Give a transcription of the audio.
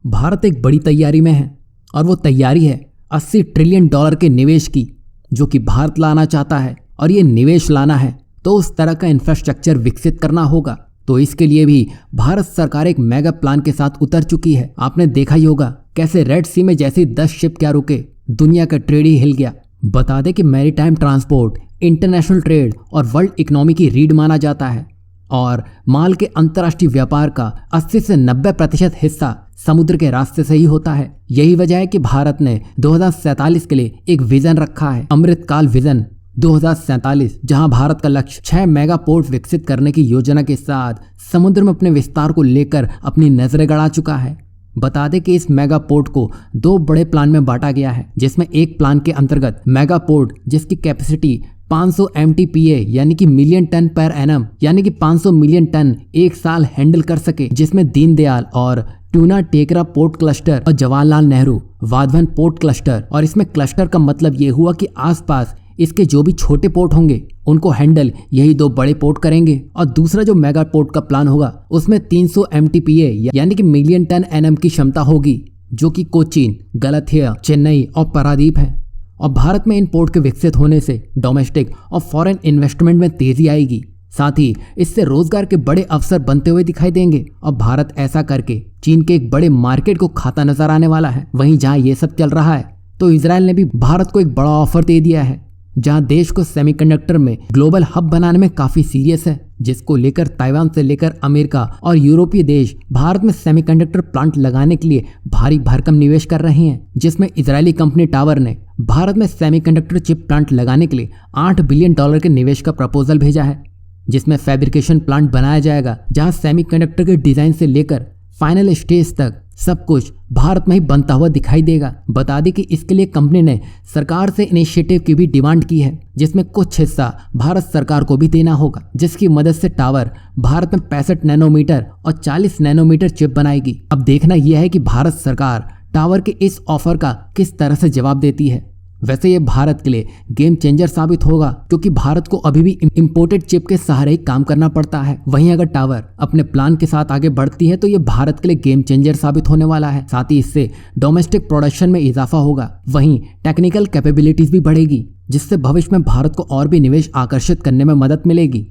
भारत एक बड़ी तैयारी में है और वो तैयारी है 80 ट्रिलियन डॉलर के निवेश की, जो कि भारत लाना चाहता है। और ये निवेश लाना है तो उस तरह का इंफ्रास्ट्रक्चर विकसित करना होगा। तो इसके लिए भी भारत सरकार एक मेगा प्लान के साथ उतर चुकी है। आपने देखा ही होगा कैसे रेड सी में जैसे 10 शिप क्या रुके, दुनिया का ट्रेड ही हिल गया। बता दें कि मैरीटाइम ट्रांसपोर्ट इंटरनेशनल ट्रेड और वर्ल्ड इकोनॉमी की रीढ़ माना जाता है और माल के अंतर्राष्ट्रीय व्यापार का 80 से 90% हिस्सा समुद्र के रास्ते से ही होता है। यही वजह है कि भारत ने 2047 के लिए एक विजन रखा है, अमृतकाल विजन 2047, जहां भारत का लक्ष्य 6 मेगा पोर्ट विकसित करने की योजना के साथ समुद्र में अपने विस्तार को लेकर अपनी नजरें गड़ा चुका है। बता दें कि इस मेगा पोर्ट को 2 बड़े प्लान में बांटा गया है, जिसमें एक प्लान के अंतर्गत मेगा पोर्ट जिसकी कैपेसिटी 500 MTPA यानी कि मिलियन टन पर एनम यानी कि 500 मिलियन टन एक साल हैंडल कर सके, जिसमें दीनदयाल और ट्यूना टेकरा पोर्ट क्लस्टर और जवाहरलाल नेहरू वाधवन पोर्ट क्लस्टर। और इसमें क्लस्टर का मतलब ये हुआ कि आसपास इसके जो भी छोटे पोर्ट होंगे उनको हैंडल यही 2 बड़े पोर्ट करेंगे। और दूसरा जो मेगा पोर्ट का प्लान होगा उसमें 300 MTPA यानी कि मिलियन टन एनम की क्षमता होगी, जो कि कोचीन, गलथिया, चेन्नई और पारादीप है। और भारत में इन पोर्ट के विकसित होने से डोमेस्टिक और फॉरेन इन्वेस्टमेंट में तेजी आएगी, साथ ही इससे रोजगार के बड़े अवसर बनते हुए दिखाई देंगे। और भारत ऐसा करके चीन के एक बड़े मार्केट को खाता नजर आने वाला है। वहीं जहां ये सब चल रहा है तो इजराइल ने भी भारत को एक बड़ा ऑफर दे दिया है, जहां देश को सेमीकंडक्टर में ग्लोबल हब बनाने में काफी सीरियस है, जिसको लेकर ताइवान से लेकर अमेरिका और यूरोपीय देश भारत में सेमीकंडक्टर प्लांट लगाने के लिए भारी भरकम निवेश कर रहे हैं। जिसमें इजरायली कंपनी टावर ने भारत में सेमीकंडक्टर चिप प्लांट लगाने के लिए $8 बिलियन के निवेश का प्रपोजल भेजा है, जिसमें फैब्रिकेशन प्लांट बनाया जाएगा, जहां सेमीकंडक्टर के डिजाइन से लेकर फाइनल स्टेज तक सब कुछ भारत में ही बनता हुआ दिखाई देगा। बता दें कि इसके लिए कंपनी ने सरकार से इनिशिएटिव की भी डिमांड की है, जिसमें कुछ हिस्सा भारत सरकार को भी देना होगा, जिसकी मदद से टावर भारत में 65 नैनोमीटर और 40 नैनोमीटर चिप बनाएगी। अब देखना यह है कि भारत सरकार टावर के इस ऑफर का किस तरह से जवाब देती है। वैसे ये भारत के लिए गेम चेंजर साबित होगा, क्योंकि भारत को अभी भी इंपोर्टेड चिप के सहारे ही काम करना पड़ता है। वहीं अगर टावर अपने प्लान के साथ आगे बढ़ती है तो ये भारत के लिए गेम चेंजर साबित होने वाला है। साथ ही इससे डोमेस्टिक प्रोडक्शन में इजाफा होगा, वहीं टेक्निकल कैपेबिलिटीज भी बढ़ेगी, जिससे भविष्य में भारत को और भी निवेश आकर्षित करने में मदद मिलेगी।